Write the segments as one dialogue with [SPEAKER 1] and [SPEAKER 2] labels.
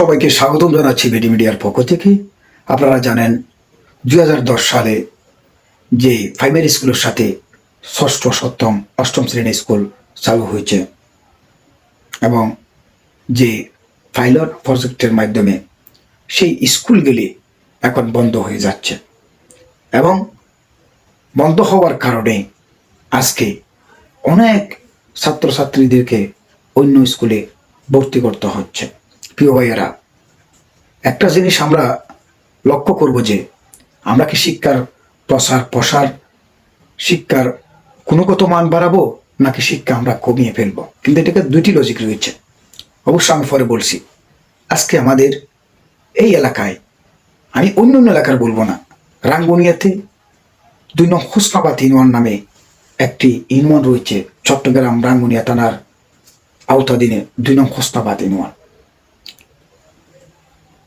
[SPEAKER 1] সবাইকে স্বাগতম জানাচ্ছি বিডি মিডিয়ার পক্ষ থেকে। আপনারা জানেন 2010 সালে যে প্রাইমারি স্কুলের সাথে ষষ্ঠ সপ্তম অষ্টম শ্রেণীর স্কুল চালু হয়েছে এবং যে পাইলট প্রজেক্টের মাধ্যমে সেই স্কুলগুলি এখন বন্ধ হয়ে যাচ্ছে এবং বন্ধ হওয়ার কারণে আজকে অনেক ছাত্রছাত্রীদেরকে অন্য স্কুলে ভর্তি করতে হচ্ছে। প্রিয় ভাইয়েরা, একটা জিনিস আমরা লক্ষ্য করব যে আমরা কি শিক্ষার প্রসার শিক্ষার গুণগত মান বাড়াবো নাকি শিক্ষা আমরা কমিয়ে ফেলবো, কিন্তু এটাকে দুইটি লজিক রয়েছে। অবশ্য আমি পরে বলছি। আজকে আমাদের এই এলাকায়, আমি অন্য এলাকার বলবো না, রাঙ্গুনিয়াতে 2 নং হোসনাবাদ ইউনিয়ন নামে একটি ইউনিয়ন রয়েছে। চট্টগ্রাম রাঙ্গুনিয়া থানার আওতাধীনে 2 নং হোসনাবাদ ইউনিয়ন।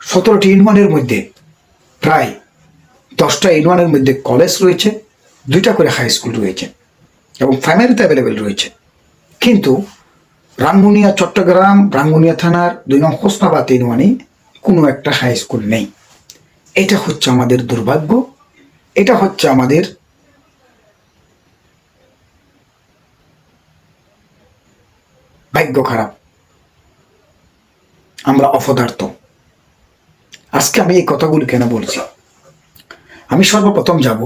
[SPEAKER 1] 17টি ইউনিয়নের মধ্যে প্রায় 10টা ইউনিয়নের মধ্যে কলেজ রয়েছে, 2টা করে হাই স্কুল রয়েছে এবং প্রাইমারিতে অ্যাভেলেবেল রয়েছে। কিন্তু রাঙ্গুনিয়া চট্টগ্রাম রাঙ্গুনিয়া থানার 2 নং হোসনাবাদ ইউনিয়নে কোনো একটা হাই স্কুল নেই। এটা হচ্ছে আমাদের দুর্ভাগ্য, এটা হচ্ছে আমাদের ভাগ্য খারাপ, আমরা অপদার্থ। আজকে আমি এই কথাগুলো কেন বলছি? আমি সর্বপ্রথম যাব,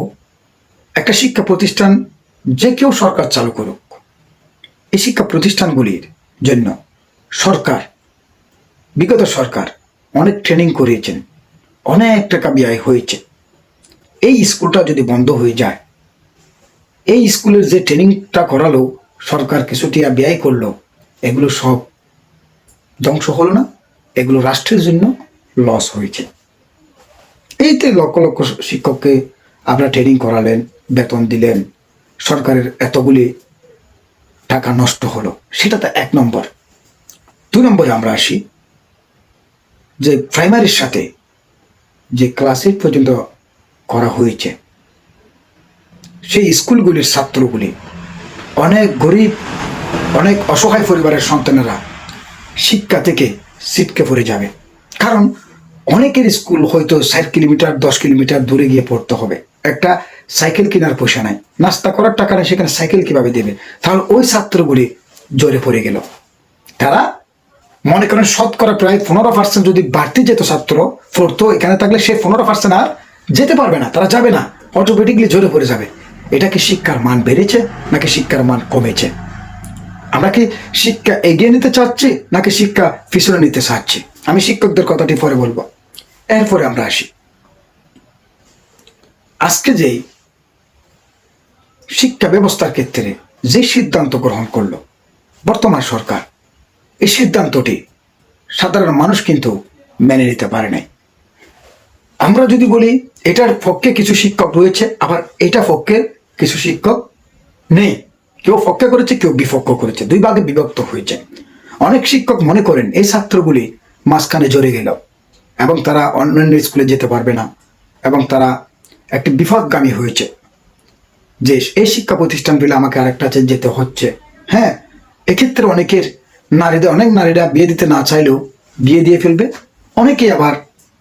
[SPEAKER 1] একটা শিক্ষা প্রতিষ্ঠান যে কেউ সরকার চালু করুক, এই শিক্ষা প্রতিষ্ঠানগুলির জন্য বিগত সরকার অনেক ট্রেনিং করিয়েছেন, অনেক টাকা ব্যয় হয়েছে। এই স্কুলটা যদি বন্ধ হয়ে যায়, এই স্কুলের যে ট্রেনিংটা করালো সরকার, কিছু টাকা ব্যয় করলো, এগুলো সব ধ্বংস হলো না? এগুলো রাষ্ট্রের জন্য লস হয়েছে। এইতে লক্ষ লক্ষ শিক্ষককে আপনারা ট্রেনিং করালেন, বেতন দিলেন, সরকারের এতগুলি টাকা নষ্ট হলো, সেটা তো 1 নম্বর। 2 নম্বরে আমরা আসি, যে প্রাইমারির সাথে যে ক্লাস 8 পর্যন্ত করা হয়েছে, সেই স্কুলগুলির ছাত্রগুলি অনেক গরিব, অনেক অসহায় পরিবারের সন্তানেরা শিক্ষা থেকে ছিটকে পড়ে যাবে। কারণ অনেকের স্কুল হয়তো 4 কিলোমিটার 10 কিলোমিটার দূরে গিয়ে পড়তে হবে, একটা সাইকেল কেনার পয়সা নাই, নাস্তা করার টাকা নেই, সেখানে সাইকেল কিভাবে দেবে? তাহলে ওই ছাত্রগুলি জোরে পড়ে গেল। তারা মনে করেন শতকরা প্রায় 15% যদি বাড়তি যেত ছাত্র পড়তো এখানে থাকলে, সে 15% আর যেতে পারবে না, তারা যাবে না, অটোমেটিকলি জোরে পড়ে যাবে। এটা কি শিক্ষার মান বেড়েছে নাকি শিক্ষার মান কমেছে? আমরা কি শিক্ষা এগিয়ে নিতে চাচ্ছি নাকি শিক্ষা পিছনে নিতে চাচ্ছি? আমি শিক্ষকদের কথাটি পরে বলবো। এরপরে আমরা আসি, আজকে যে শিক্ষা ব্যবস্থার ক্ষেত্রে যে সিদ্ধান্ত গ্রহণ করলো বর্তমান সরকার, এই সিদ্ধান্তটি সাধারণ মানুষ কিন্তু মেনে নিতে পারে নাই। আমরা যদি বলি এটার পক্ষে কিছু শিক্ষক রয়েছে, আবার এটা পক্ষে কিছু শিক্ষক নেই, কেউ পক্ষে করেছে কেউ বিপক্ষ করেছে, 2 ভাগে বিভক্ত হয়েছে। অনেক শিক্ষক মনে করেন এই ছাত্রগুলি মাঝখানে জড়ে গেল এবং তারা অন্যান্য স্কুলে যেতে পারবে না এবং তারা একটি বিপদগামী হয়েছে, যে এই শিক্ষা প্রতিষ্ঠানগুলি আমাকে আরেকটা যেতে হচ্ছে। হ্যাঁ, এক্ষেত্রে অনেক নারীরা বিয়ে দিতে না চাইলেও বিয়ে দিয়ে ফেলবে, অনেকেই আবার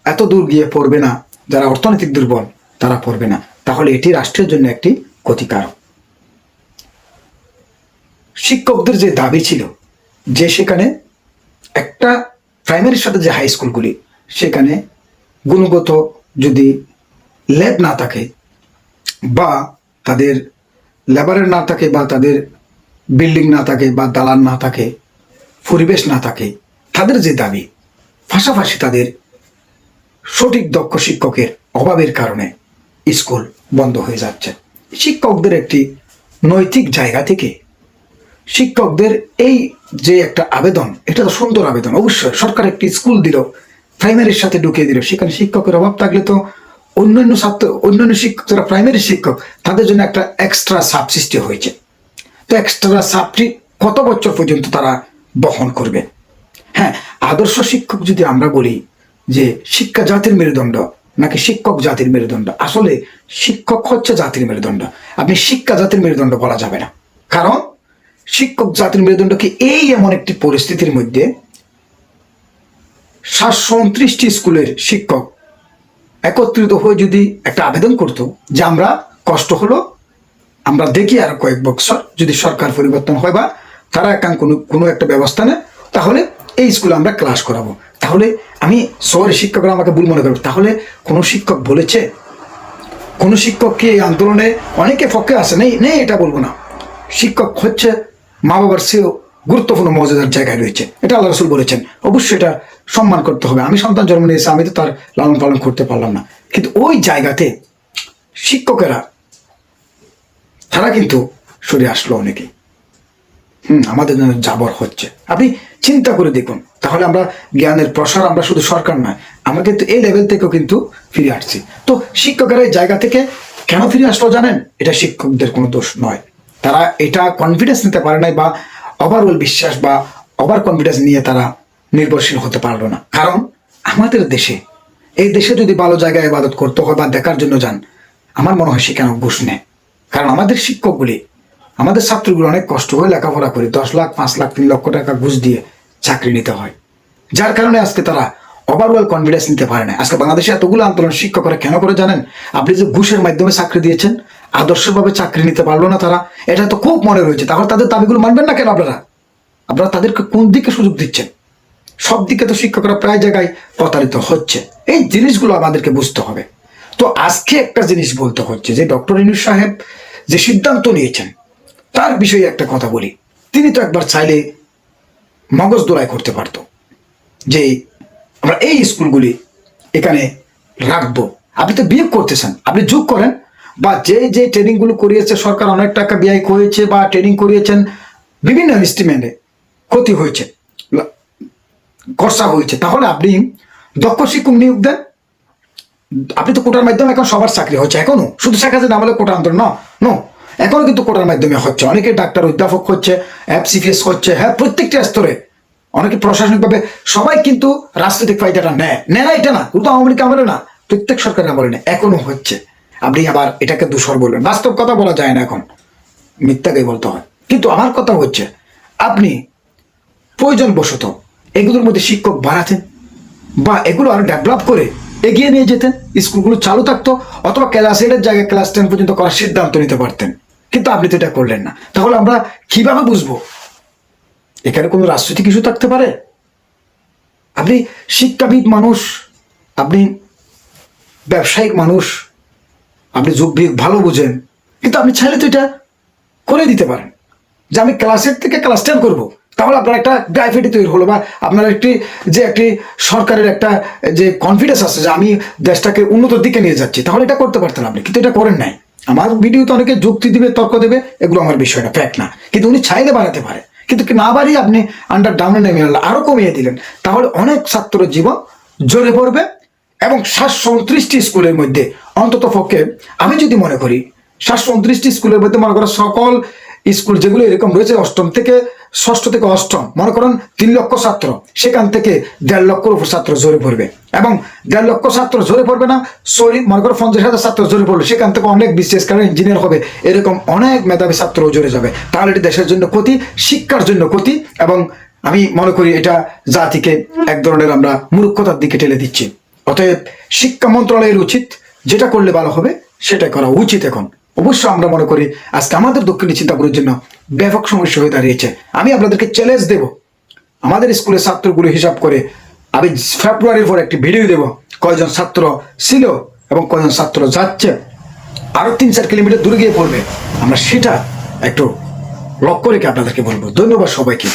[SPEAKER 1] এত দূর গিয়ে পড়বে না, যারা অর্থনৈতিক দুর্বল তারা পড়বে না। তাহলে এটি রাষ্ট্রের জন্য একটি ক্ষতিকারক। শিক্ষকদের যে দাবি ছিল যে সেখানে একটা প্রাইমারির সাথে যে হাই স্কুলগুলি, সেখানে গুণগত যদি ল্যাব না থাকে বা তাদের লেবারের না থাকে বা তাদের বিল্ডিং না থাকে বা দালান না থাকে, পরিবেশ না থাকে, তাদের যে দাবি, পাশাপাশি তাদের সঠিক দক্ষ শিক্ষকের অভাবের কারণে স্কুল বন্ধ হয়ে যাচ্ছে। শিক্ষকদের একটি নৈতিক জায়গা থেকে শিক্ষকদের এই যে একটা আবেদন, এটা তো সুন্দর আবেদন। অবশ্যই সরকার একটি স্কুল দিল, প্রাইমারির সাথে ঢুকিয়ে দিল, সেখানে শিক্ষকের অভাব থাকলে তো অন্যান্য শিক্ষক যারা প্রাইমারি শিক্ষক, তাদের জন্য একটা এক্সট্রা চাপ সৃষ্টি হয়েছে। তো এক্সট্রা চাপটি কত বছর পর্যন্ত তারা বহন করবে? হ্যাঁ, আদর্শ শিক্ষক যদি আমরা বলি যে শিক্ষা জাতির মেরুদণ্ড নাকি শিক্ষক জাতির মেরুদণ্ড, আসলে শিক্ষক হচ্ছে জাতির মেরুদণ্ড। আপনি শিক্ষা জাতির মেরুদণ্ড বলা যাবে না, কারণ শিক্ষক জাতির মেরুদণ্ডকে এমন একটি পরিস্থিতির মধ্যে 729টি স্কুলের শিক্ষক একত্রিত হয়ে যদি একটা আবেদন করতো যে আমরা কষ্ট হলো, আমরা দেখি আর কয়েক বছর যদি সরকার পরিবর্তন হয় বা তারা কোনো একটা ব্যবস্থা নেয়, তাহলে এই স্কুলে আমরা ক্লাস করাবো, তাহলে আমি শহরের শিক্ষকরা আমাকে ভুল মনে করবো। তাহলে কোনো শিক্ষক বলেছে? কোনো শিক্ষককে এই আন্দোলনে অনেকে পক্ষে আসে নেই নেই এটা বলবো না। শিক্ষক হচ্ছে মা বাবার চেয়েও গুরুত্বপূর্ণ মর্যাদার জায়গায় রয়েছে, এটা আল্লাহ রসুল বলেছেন। অবশ্যই এটা সম্মান করতে হবে। আমি সন্তান জন্ম নিয়েছি, আমি তো তার লালন পালন করতে পারলাম না, কিন্তু ওই জায়গাতে শিক্ষকেরা তারা কিন্তু সরে আসলো অনেকেই। আমাদের জন্য জাবর হচ্ছে। আপনি চিন্তা করে দেখুন, তাহলে আমরা জ্ঞানের প্রসার আমরা শুধু সরকার নয়, আমরা কিন্তু এই লেভেল থেকেও কিন্তু ফিরে আসছি। তো শিক্ষকেরা এই জায়গা থেকে কেন ফিরে আসলো জানেন? এটা শিক্ষকদের কোনো দোষ নয়, তারা এটা কনফিডেন্স নিতে পারে নাই বা ওভারঅল বিশ্বাস বা ওভার কনফিডেন্স নিয়ে তারা নির্ভরশীল হতে পারলো না। কারণ আমাদের দেশে, এই দেশে যদি ভালো জায়গায় ইবাদত করতে হয় বা দেখার জন্য যান, আমার মনে হয় সেখানে ঘুষ নেয়। কারণ আমাদের শিক্ষকগুলি, আমাদের ছাত্রগুলো অনেক কষ্ট করে লেখাপড়া করে 10 লাখ 5 লাখ 3 লক্ষ টাকা ঘুষ দিয়ে চাকরি নিতে হয়, যার কারণে আজকে তারা ওভারঅল কনফিডেন্স নিতে পারে না। আজকে বাংলাদেশে এতগুলো আন্দোলন শিক্ষকরা কেন করে জানেন? আপনি যে ঘুষের মাধ্যমে চাকরি দিয়েছেন, আদর্শভাবে চাকরি নিতে পারলো না তারা, এটা তো খুব মনে রয়েছে। তাহলে তাদের দাবিগুলো মানবেন না কেন আপনারা তাদেরকে কোন দিকে সুযোগ দিচ্ছেন? সব দিকে তো শিক্ষকরা প্রায় জায়গায় প্রতারিত হচ্ছে। এই জিনিসগুলো আমাদেরকে বুঝতে হবে। তো আজকে একটা জিনিস বলতে হচ্ছে যে ডক্টর ইউনূস সাহেব যে সিদ্ধান্ত নিয়েছেন তার বিষয়ে একটা কথা বলি। তিনি তো একবার চাইলে মগজ দোলাই করতে পারতো যে আমরা এই স্কুলগুলি এখানে রাখবো। আপনি তো বিয়োগ করতেছেন, আপনি যোগ করেন, বা যে যে ট্রেনিংগুলো করিয়েছে সরকার, অনেক টাকা ব্যয় করেছে বা ট্রেনিং করিয়েছেন, বিভিন্ন ইনস্ট্রুমেন্টে ক্ষতি হয়েছে, খরচা হয়েছে, তাহলে আপনি দক্ষ শিক্ষক নিয়োগ দেন। আপনি তো কোটার মাধ্যমে এখন সবার চাকরি হচ্ছে, এখনো শুধু শেখ হাসিনা আমলে কোটা আন্দোলন নো, এখনো কিন্তু কোটার মাধ্যমে হচ্ছে। অনেকে ডাক্তার অধ্যাপক হচ্ছে, FCPS হচ্ছে, হ্যাঁ প্রত্যেকটা স্তরে, অনেকে প্রশাসনিকভাবে, সবাই কিন্তু রাজনৈতিক ফায়দাটা নেয় না, এটা না শুধু আওয়ামী লীগ আমলে না, প্রত্যেক সরকারের আমলে নেয়, এখনো হচ্ছে। আপনি আবার এটাকে দূষর বলবেন, বাস্তব কথা বলা যায় না, এখন মিথ্যাকে বলতে হয়। কিন্তু আমার কথা হচ্ছে আপনি প্রয়োজন বশত এগুলোর মধ্যে শিক্ষক বাড়াতেন বা এগুলো আরো ডেভেলপ করে এগিয়ে নিয়ে যেতেন, স্কুলগুলো চালু থাকতো, অথবা ক্লাস 8-এর জায়গায় ক্লাস 10 পর্যন্ত করার সিদ্ধান্ত নিতে পারতেন। কিন্তু আপনি তো এটা করলেন না। তাহলে আমরা কিভাবে বুঝবো এখানে কোনো রাজনৈতিক ইস্যু থাকতে পারে? আপনি শিক্ষাবিদ মানুষ, আপনি ব্যবসায়িক মানুষ, আপনি যুগ বিয়োগ ভালো বুঝেন, কিন্তু আপনি চাইলে তো এটা করে দিতে পারেন যে আমি ক্লাস 8 থেকে ক্লাস 10 করবো। তাহলে আপনার একটা গ্রাফিটি তৈরি হলো, বা আপনার একটি সরকারের একটা যে কনফিডেন্স আছে যে আমি দেশটাকে উন্নতির দিকে নিয়ে যাচ্ছি, তাহলে এটা করতে পারতেন আপনি, কিন্তু এটা করেন নাই। আমার ভিডিওতে অনেকে যুক্তি দিবে, তর্ক দেবে, এগুলো আমার বিষয়টা ফ্যাক্ট না, কিন্তু উনি চাইলে বাড়াতে পারে, কিন্তু না বাড়িয়ে আপনি আন্ডার ডাউনে নেমে আরো কমিয়ে দিলেন, তাহলে অনেক ছাত্র জীবন জ্বরে পড়বে। এবং 729টি স্কুলের মধ্যে অন্তত পক্ষে আমি যদি মনে করি 729টি স্কুলের মধ্যে মনে করো সকল স্কুল যেগুলো এরকম রয়েছে, অষ্টম থেকে ষষ্ঠ থেকে অষ্টম, মনে করেন 3 লক্ষ ছাত্র, সেখান থেকে 1.5 লক্ষের উপর ছাত্র ঝরে পড়বে। এবং 1.5 লক্ষ ছাত্র ঝরে পড়বে না, সরি মনে করো 50,000 ছাত্র ঝরে পড়বে, সেখান থেকে অনেক বিশেষ কারণে ইঞ্জিনিয়ার হবে, এরকম অনেক মেধাবী ছাত্র ঝরে যাবে। তাহলে এটি দেশের জন্য ক্ষতি, শিক্ষার জন্য ক্ষতি, এবং আমি মনে করি এটা জাতিকে এক ধরনের আমরা মূর্খতার দিকে ঠেলে দিচ্ছি। অতএব শিক্ষা মন্ত্রণালয়ের উচিত যেটা করলে ভালো হবে সেটা করা উচিত। এখন অবশ্য আমরা মনে করি আজকে আমাদের দক্ষিণী চিন্তাপুরের জন্য ব্যাপক সমস্যা হয়ে দাঁড়িয়েছে। আমি আপনাদেরকে চ্যালেঞ্জ দেব, আমাদের স্কুলের ছাত্রগুলো হিসাব করে আমি ফেব্রুয়ারির পর একটি ভিডিও দেব, কয়জন ছাত্র ছিল এবং কয়জন ছাত্র যাচ্ছে, আরো 3-4 কিলোমিটার দূরে গিয়ে পড়বে, আমরা সেটা একটু লক্ষ্য রেখে আপনাদেরকে বলবো। ধন্যবাদ সবাইকে।